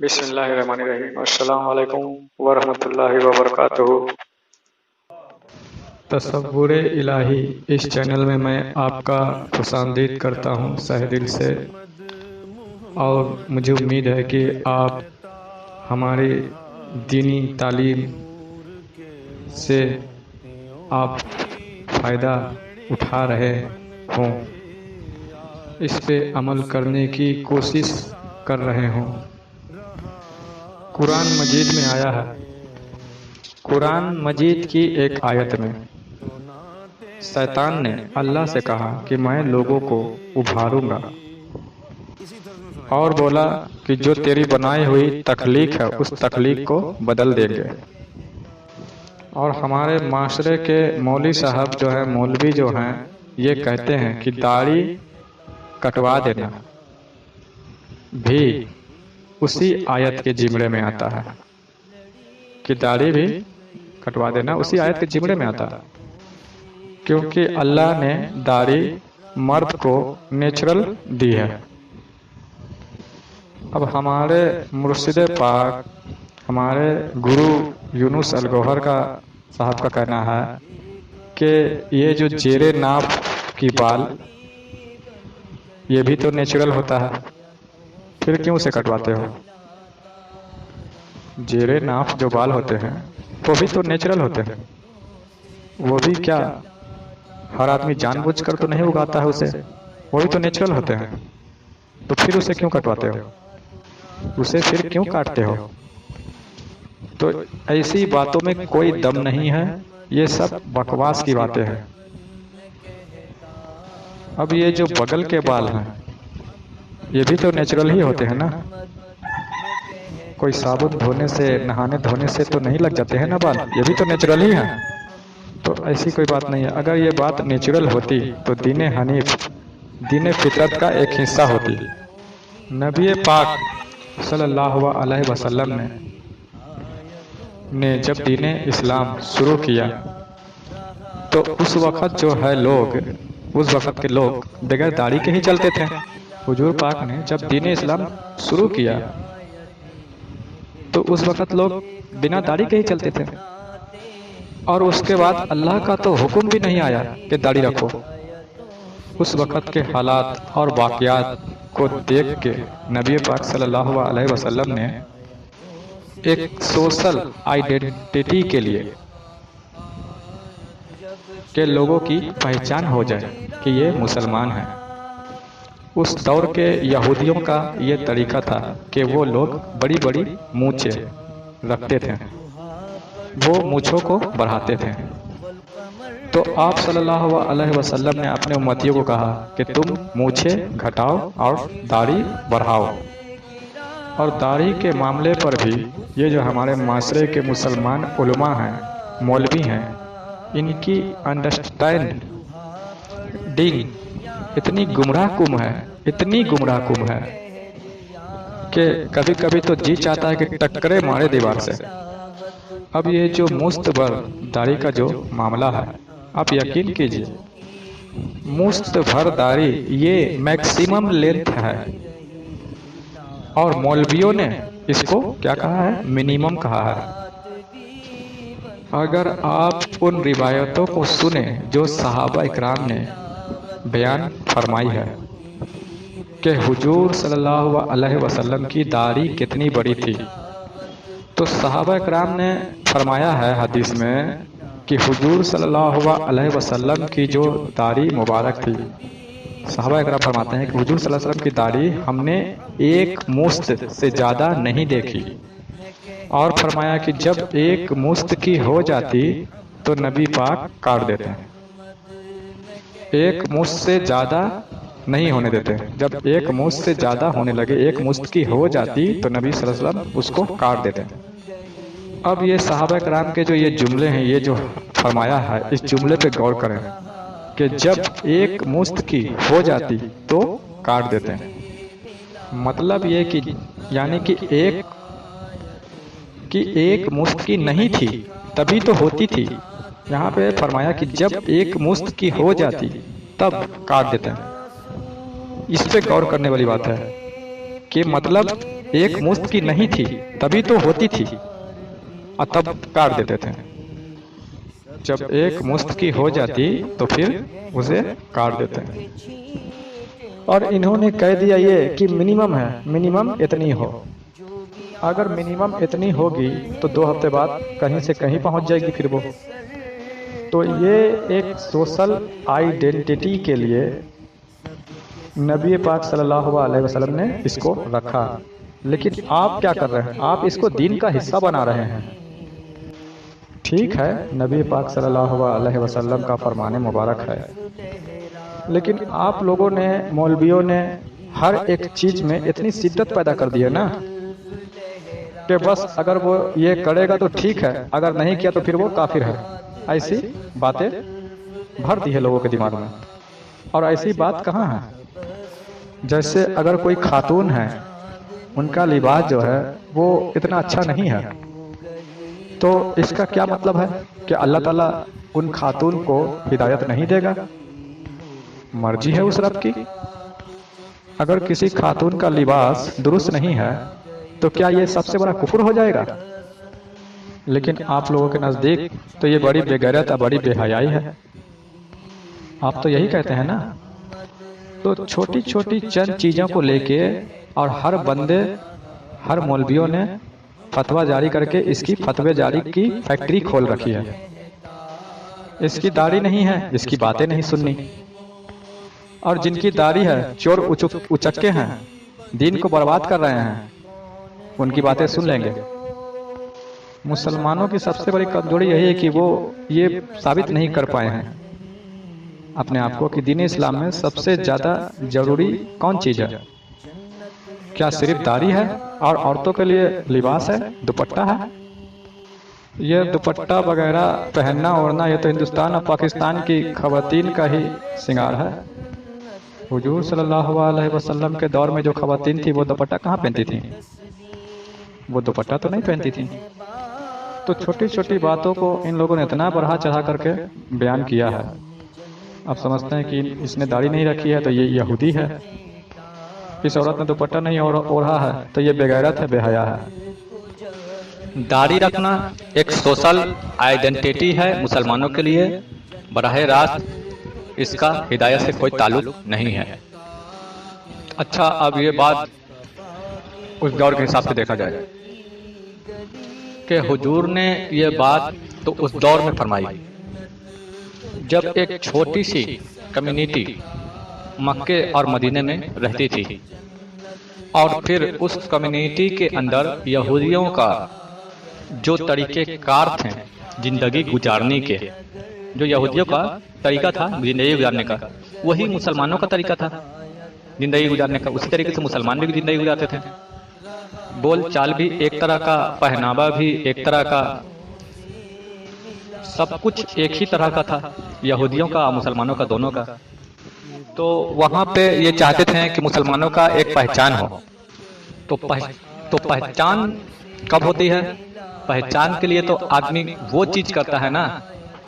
बिस्मिल्लाहिर्रहमानिर्रहीम। अस्सलाम वालेकुम वरहमतुल्लाहि वबरकातुहू। तसव्वुर इलाही इस चैनल में मैं आपका खुशामदीद करता हूँ तहे दिल से, और मुझे उम्मीद है कि आप हमारी दीनी तालीम से आप फ़ायदा उठा रहे हों, इस पे अमल करने की कोशिश कर रहे हों। कुरान मजीद में आया है, कुरान मजीद की एक आयत में शैतान ने अल्लाह से कहा कि मैं लोगों को उभारूंगा, और बोला कि जो तेरी बनाई हुई तख्लीक है उस तख्लीक को बदल देंगे। और हमारे माशरे के मौलवी साहब जो है, मौलवी जो हैं, ये कहते हैं कि दाढ़ी कटवा देना भी उसी आयत के जिम्रे में आता है, कि दाढ़ी भी कटवा देना उसी आयत के जिम्रे में आता है, क्योंकि अल्लाह ने दाढ़ी मर्द को नेचुरल दी है। अब हमारे मुर्शिद पाक, हमारे गुरु यूनुस अलगौहर का साहब का कहना है कि ये जो जेरे नाफ की बाल, ये भी तो नेचुरल होता है, फिर क्यों उसे कटवाते हो? जेरे नाफ जो बाल होते हैं वो भी तो नेचुरल होते हैं, वो भी क्या हर आदमी जानबूझकर तो नहीं उगाता है उसे, वो भी तो नेचुरल होते हैं, तो फिर उसे क्यों कटवाते हो? उसे फिर क्यों काटते हो? तो ऐसी बातों में कोई दम नहीं है, ये सब बकवास की बातें हैं। अब ये जो बगल के बाल हैं ये भी तो नेचुरल ही होते हैं ना, कोई साबुन धोने से, नहाने धोने से तो नहीं लग जाते हैं ना बाल, ये भी तो नेचुरल ही हैं। तो ऐसी कोई बात नहीं है। अगर ये बात नेचुरल होती तो दीन हनीफ, दीन फितरत का एक हिस्सा होती। नबी पाक सल्लल्लाहु अलैहि वसल्लम ने जब दीन इस्लाम शुरू किया तो उस वक़्त जो है लोग, उस वक़्त के लोग बगैर दाढ़ी के ही चलते थे। हुजूर पाक ने जब दीन इस्लाम शुरू किया तो उस वक़्त लोग बिना दाढ़ी के ही चलते थे, और उसके बाद अल्लाह का तो हुक्म भी नहीं आया कि दाढ़ी रखो। उस वक़्त के हालात और वाक़यात को देख के नबी पाक सल्लल्लाहु अलैहि वसल्लम ने एक सोशल आइडेंटिटी के लिए, के लोगों की पहचान हो जाए कि ये मुसलमान हैं। उस दौर के यहूदियों का ये तरीका था कि वो लोग बड़ी बड़ी मूंछें रखते थे, वो मूंछों को बढ़ाते थे। तो आप सल्लल्लाहु अलैहि वसल्लम ने अपने उम्मतियों को कहा कि तुम मूंछें घटाओ और दाढ़ी बढ़ाओ। और दाढ़ी के मामले पर भी ये जो हमारे माशरे के मुसलमान उलमा हैं, मौलवी हैं, इनकी अंडरस्टैंडिंग इतनी गुमराहकुम है, इतनी गुमराहकुम है कि कभी कभी तो जी चाहता है कि टक्करे मारे दीवार से। अब ये जो मुश्त भर दाढ़ी का जो मामला है, आप यकीन कीजिए, मुश्त भर दाढ़ी ये मैक्सिमम लेंथ है, और मौलवियों ने इसको क्या कहा है? मिनिमम कहा है। अगर आप उन रिवायतों को सुने जो सहाबा इकराम ने बयान फरमाई है कि हुजूर सल्लल्लाहु अलैहि वसल्लम की दाढ़ी कितनी बड़ी थी, तो सहाबा इकराम ने फरमाया है हदीस में कि हुजूर सल्लल्लाहु अलैहि वसल्लम की जो दाढ़ी मुबारक थी, सहाबा इकराम फरमाते हैं कि हुजूर सल्लल्लाहु अलैहि वसल्लम की दाढ़ी हमने एक मुश्त से ज़्यादा नहीं देखी। और फरमाया कि जब एक मुश्त की हो जाती तो नबी पाक काट देते हैं, एक मुश्त से ज़्यादा नहीं होने देते। जब एक मुश्त से ज़्यादा होने लगे, एक मुश्त की हो जाती तो नबी सल्लल्लाहु अलैहि वसल्लम उसको काट देते हैं। अब ये सहाबा कराम के जो ये जुमले हैं, ये जो फरमाया है, इस जुमले पे गौर करें कि जब एक मुश्त की हो जाती तो काट देते हैं। मतलब ये कि यानी कि एक मुश्त की नहीं थी तभी तो होती थी। यहाँ पे फरमाया कि जब एक मुश्त की हो जाती तब काट देते हैं। इस पे गौर करने वाली बात है कि मतलब एक मुश्त की नहीं थी तभी तो होती थी और तब काट देते थे। जब एक मुश्त की हो जाती तो फिर उसे काट देते हैं। और इन्होंने कह दिया ये कि मिनिमम है, मिनिमम इतनी हो। अगर मिनिमम इतनी होगी तो 2 हफ्ते बाद कहीं से कहीं पहुंच जाएगी फिर वो। तो ये एक सोशल आइडेंटिटी के लिए नबी पाक सल्लल्लाहु अलैहि वसल्लम ने इसको रखा। लेकिन आप क्या कर रहे हैं? आप इसको दीन का हिस्सा बना रहे हैं। ठीक है, नबी पाक सल्लल्लाहु अलैहि वसल्लम का फरमान मुबारक है, लेकिन आप लोगों ने, मौलवियों ने हर एक चीज में इतनी शिद्दत पैदा कर दी है ना कि बस अगर वो ये करेगा तो ठीक है, अगर नहीं किया तो फिर वो काफिर है। ऐसी बातें भर दी है लोगों के दिमाग में। और ऐसी बात कहाँ है? जैसे अगर कोई खातून है, उनका लिबास जो है वो इतना अच्छा नहीं है, तो इसका क्या मतलब है कि अल्लाह ताला उन खातून को हिदायत नहीं देगा? मर्जी है उस रब की। अगर किसी खातून का लिबास दुरुस्त नहीं है तो क्या ये सबसे बड़ा कुफर हो जाएगा? लेकिन आप लोगों के नज़दीक तो ये बड़ी बेगैरत और बड़ी बेहयाई है। आप तो यही कहते हैं ना। तो छोटी छोटी चंद चीज़ों को लेके और हर बंदे, हर मौलवियों ने फतवा जारी करके इसकी फतवे जारी की फैक्ट्री खोल रखी है। इसकी दाढ़ी नहीं है, इसकी बातें नहीं सुननी। और जिनकी दाढ़ी है चोर उचक्के हैं, दीन को बर्बाद कर रहे हैं, उनकी बातें सुन लेंगे। मुसलमानों की सबसे बड़ी कमजोरी यही है कि वो ये साबित नहीं कर पाए हैं अपने आप को कि दीन इस्लाम में सबसे ज़्यादा जरूरी कौन चीज़ है। क्या सिर्फ दाढ़ी है? और औरतों के लिए लिबास है, दुपट्टा है। ये दुपट्टा वगैरह पहनना ओढ़ना ये तो हिंदुस्तान और पाकिस्तान की खवातीन का ही श्रृंगार है। हुजूर सल्लल्लाहु अलैहि वसल्लम के दौर में जो खवातीन थी वो दुपट्टा कहाँ पहनती थी? वो दुपट्टा तो नहीं पहनती थी। तो छोटी छोटी बातों को इन लोगों ने इतना बढ़ा चढ़ा करके बयान किया है। अब समझते हैं कि इसने दाढ़ी नहीं रखी है तो ये यहूदी है, इस औरत ने दुपट्टा नहीं ओढ़ा है तो ये बेगैरत है, बेहया है। दाढ़ी रखना एक सोशल आइडेंटिटी है मुसलमानों के लिए, बराह रास्त इसका हिदायत से कोई ताल्लुक नहीं है। अच्छा, अब ये बात उस दौर के हिसाब से देखा जाए कि हुजूर ने ये बात तो उस दौर में फरमाई जब एक छोटी सी कम्युनिटी मक्के और मदीने में रहती थी, और फिर उस कम्युनिटी के अंदर यहूदियों का जो तरीके कार थे जिंदगी गुजारने के, जो यहूदियों का तरीका था जिंदगी गुजारने का, वही मुसलमानों का तरीका था जिंदगी गुजारने का। उसी तरीके से मुसलमान भी जिंदगी गुजारते थे। बोल चाल भी एक तरह का, पहनावा भी एक तरह का, सब कुछ एक ही तरह का था, यहूदियों का और मुसलमानों का, दोनों का। तो वहाँ पे ये चाहते थे कि मुसलमानों का एक पहचान हो। तो पहचान कब होती है? पहचान के लिए तो आदमी वो चीज करता है ना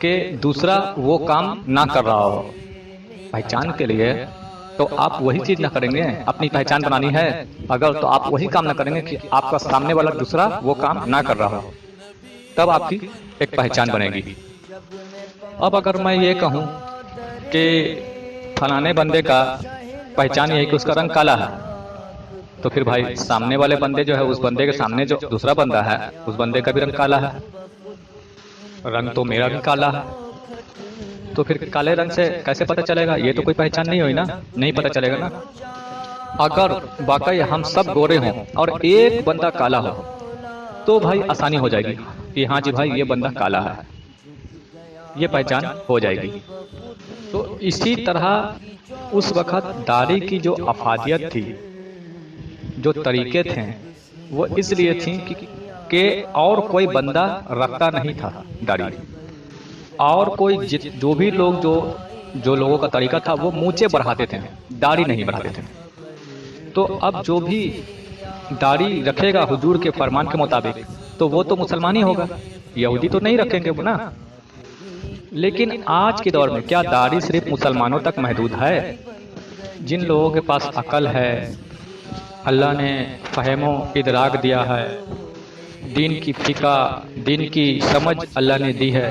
कि दूसरा वो काम ना कर रहा हो। पहचान के लिए तो आप वही चीज ना करेंगे। अपनी पहचान बनानी है अगर, तो आप वही काम ना करेंगे कि आपका सामने वाला दूसरा वो काम ना कर रहा हो, तब आपकी एक पहचान बनेगी। अब अगर मैं ये कहूँ कि फलाने बंदे का पहचान यही कि उसका रंग काला है, तो फिर भाई सामने वाले बंदे जो है, उस बंदे के सामने जो दूसरा बंदा है, उस बंदे का भी रंग काला है, रंग तो मेरा भी काला है। तो फिर काले रंग से कैसे पता चलेगा? ये तो कोई पहचान नहीं हुई ना, नहीं पता चलेगा ना। अगर वाकई हम सब गोरे हों और एक बंदा काला हो तो भाई आसानी हो जाएगी कि हाँ जी भाई ये बंदा काला है, ये पहचान हो जाएगी। तो इसी तरह उस वक़्त दाढ़ी की जो अफादियत थी, जो तरीके थे, वो इसलिए थी कि और कोई बंदा रखता नहीं था दाढ़ी, और कोई जो भी लोग जो लोगों का तरीका था वो मूंछें बढ़ाते थे, दाढ़ी नहीं बढ़ाते थे। तो अब जो भी दाढ़ी रखेगा हुजूर के फरमान के मुताबिक तो वो तो मुसलमान ही होगा, यहूदी तो नहीं रखेंगे वो ना। लेकिन आज के दौर में क्या दाढ़ी सिर्फ मुसलमानों तक महदूद है? जिन लोगों के पास अकल है, اللہ نے فہم و ادراک دیا ہے، دین کی فقہ، دین کی سمجھ اللہ نے دی ہے،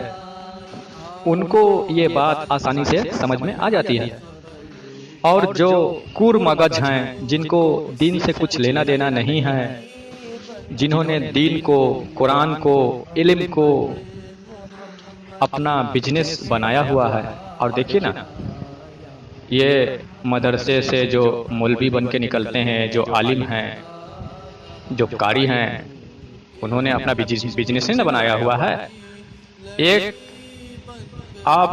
ان کو یہ بات آسانی سے سمجھ میں آ جاتی ہے۔ اور جو کور مغز ہیں، جن کو دین سے کچھ لینا دینا نہیں ہے، جنہوں نے دین کو، قرآن کو، علم کو اپنا بزنس بنایا ہوا ہے، اور دیکھیے نا، یہ مدرسے سے جو مولوی بن کے نکلتے ہیں، جو عالم ہیں، جو قاری ہیں، انہوں نے اپنا بزنس نہیں بنایا ہوا ہے۔ ایک آپ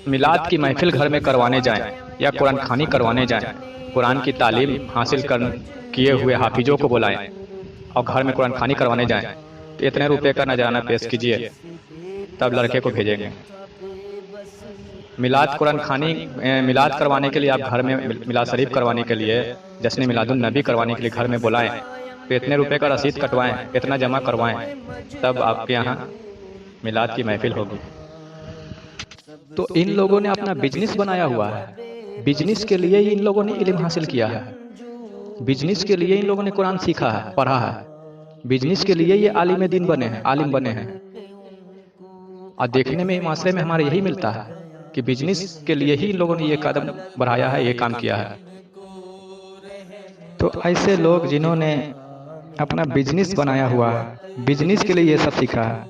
میلاد کی محفل گھر میں کروانے جائیں یا قرآن خوانی کروانے جائیں، قرآن کی تعلیم حاصل کیے ہوئے حافظوں کو بلائیں اور گھر میں قرآن خوانی کروانے جائیں تو اتنے روپے کا نذرانہ پیش کیجئے، تب لڑکے کو بھیجیں گے۔ میلاد قرآن خوانی میلاد کروانے کے لیے آپ گھر میں میلاد شریف کروانے کے لیے، جشن میلاد النبی کروانے کے لیے گھر میں بلائیں تو اتنے روپے کا رسید کٹوائیں، اتنا جمع کروائیں، تب آپ کے یہاں میلاد کی محفل ہوگی۔ تو ان لوگوں نے اپنا بزنس بنایا ہوا ہے، بزنس کے لیے ہی ان لوگوں نے علم حاصل کیا ہے، بزنس کے لیے ان لوگوں نے قرآن سیکھا ہے، پڑھا ہے، بزنس کے لیے یہ عالم دین بنے ہیں، عالم بنے ہیں۔ اور دیکھنے میں معاشرے میں ہمارے یہی ملتا ہے کہ بزنس کے لیے ہی ان لوگوں نے یہ قدم بڑھایا ہے، یہ کام کیا ہے۔ تو ایسے لوگ جنہوں نے اپنا بزنس بنایا ہوا ہے، بزنس کے لیے یہ سب سیکھا ہے،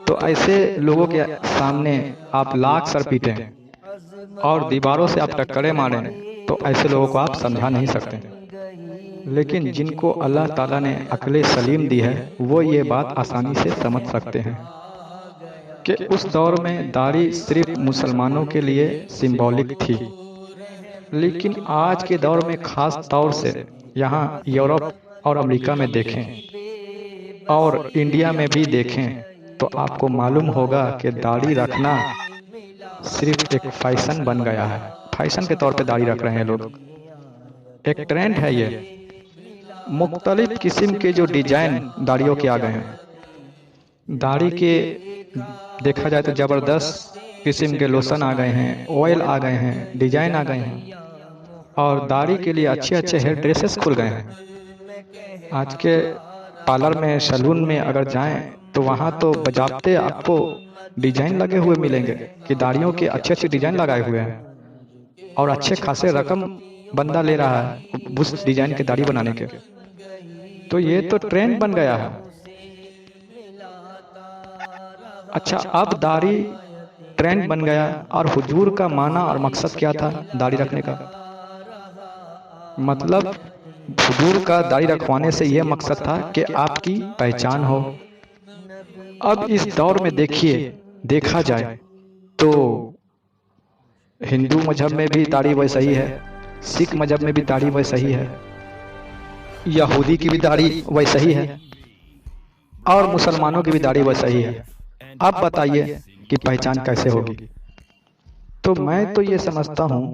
تو ایسے لوگوں کے سامنے آپ لاکھ سر پیٹیں اور دیواروں سے آپ ٹکرے ماریں تو ایسے لوگوں کو آپ سمجھا نہیں سکتے۔ لیکن جن کو اللہ تعالیٰ نے عقل سلیم دی ہے، وہ یہ بات آسانی سے سمجھ سکتے ہیں کہ اس دور میں داڑھی صرف مسلمانوں کے لیے سمبولک تھی، لیکن آج کے دور میں خاص طور سے یہاں یورپ اور امریکہ میں دیکھیں اور انڈیا میں بھی دیکھیں تو آپ کو معلوم ہوگا کہ داڑھی رکھنا صرف ایک فیشن بن گیا ہے، فیشن کے طور پہ داڑھی رکھ رہے ہیں لوگ، ایک ٹرینڈ ہے یہ۔ مختلف قسم کے جو ڈیزائن داڑھیوں کے آ گئے ہیں، داڑھی کے دیکھا جائے تو زبردست قسم کے لوشن آ گئے ہیں، آئل آ گئے ہیں، ڈیزائن آ گئے ہیں، اور داڑھی کے لیے اچھے اچھے ہیئر ڈریسز کھل گئے ہیں۔ آج کے پارلر میں، سیلون میں اگر جائیں تو وہاں تو بجاتے آپ کو ڈیزائن لگے ہوئے ملیں گے کہ داڑھیوں کے اچھے اچھے ڈیزائن لگائے ہوئے ہیں، اور اچھے خاصے رقم بندہ لے رہا ہے اس ڈیزائن کے داڑھی بنانے کے۔ تو یہ تو ٹرینڈ بن گیا ہے۔ اچھا، اب داڑھی ٹرینڈ بن گیا، اور حضور کا معنی اور مقصد کیا تھا داڑھی رکھنے کا؟ مطلب حضور کا داڑھی رکھوانے سے یہ مقصد تھا کہ آپ کی پہچان ہو۔ اب اس دور میں دیکھا جائے تو ہندو مذہب میں بھی داڑھی ویسا ہی ہے، سکھ مذہب میں بھی داڑھی ویسا ہی ہے، یہودی کی بھی داڑھی ویسا ہی ہے، اور مسلمانوں کی بھی داڑھی ویسا ہی ہے۔ اب بتائیے کہ پہچان کیسے ہوگی؟ تو میں تو یہ سمجھتا ہوں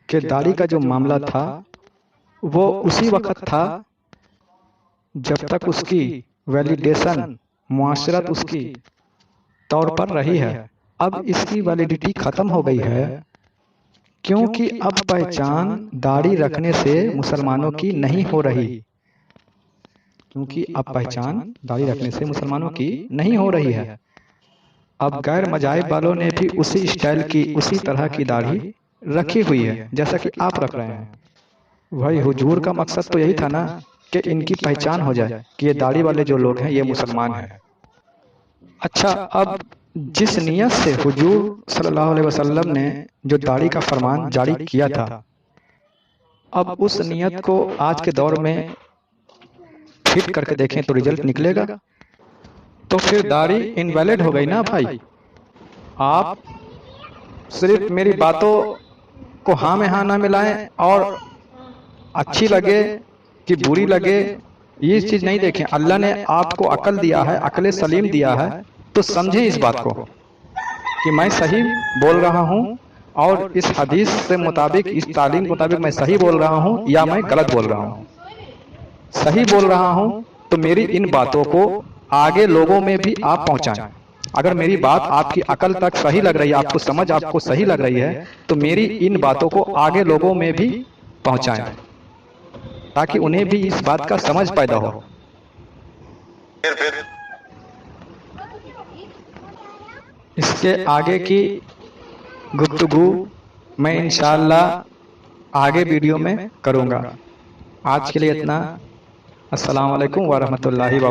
کہ داڑھی کا جو معاملہ تھا وہ اسی وقت تھا جب تک اس کی ویلیڈیشن معاشرت اس کی طور پر رہی ہے۔ اب اس کی ویلیڈیٹی ختم ہو گئی ہے، کیونکہ اب پہچان داڑھی رکھنے سے مسلمانوں کی نہیں ہو رہی، کیونکہ اب پہچان داڑھی رکھنے سے مسلمانوں کی نہیں ہو رہی ہے۔ اب غیر مذاہب والوں نے بھی اسی اسٹائل کی، اسی طرح کی داڑھی رکھی ہوئی ہے جیسا کہ آپ رکھ رہے ہیں۔ بھائی حضور کا مقصد تو یہی تھا نا کہ ان کی پہچان ہو جائے کہ یہ داڑھی والے جو لوگ ہیں یہ مسلمان ہیں۔ اچھا، اب جس نیت سے حضور صلی اللہ علیہ وسلم نے جو داڑھی کا فرمان جاری کیا تھا، اب اس نیت کو آج کے دور میں فٹ کر کے دیکھیں تو رزلٹ نکلے گا، تو پھر داڑھی انویلڈ ہو گئی نا بھائی۔ آپ صرف میری باتوں کو ہاں میں ہاں نہ ملائیں اور اچھی لگے کہ بری لگے یہ چیز نہیں دیکھیں۔ اللہ نے آپ کو عقل دیا ہے، عقل سلیم دیا ہے، تو سمجھیں اس بات کو کہ میں صحیح بول رہا ہوں، اور اس حدیث سے مطابق، اس تعلیم کے مطابق میں صحیح بول رہا ہوں یا میں غلط بول رہا ہوں۔ صحیح بول رہا ہوں تو میری ان باتوں کو آگے لوگوں میں بھی آپ پہنچائیں۔ اگر میری بات آپ کی عقل تک صحیح لگ رہی ہے، آپ کو سمجھ آپ کو صحیح لگ رہی ہے، تو میری ان باتوں کو آگے لوگوں میں بھی پہنچائیں۔ ताकि उन्हें भी इस बात का समझ पैदा हो। फिर इसके आगे की गुफ्तगू मैं इंशाअल्लाह आगे वीडियो में करूँगा। आज के लिए इतना। अस्सलाम वालेकुम व रहमतुल्लाहि व बरकातहू।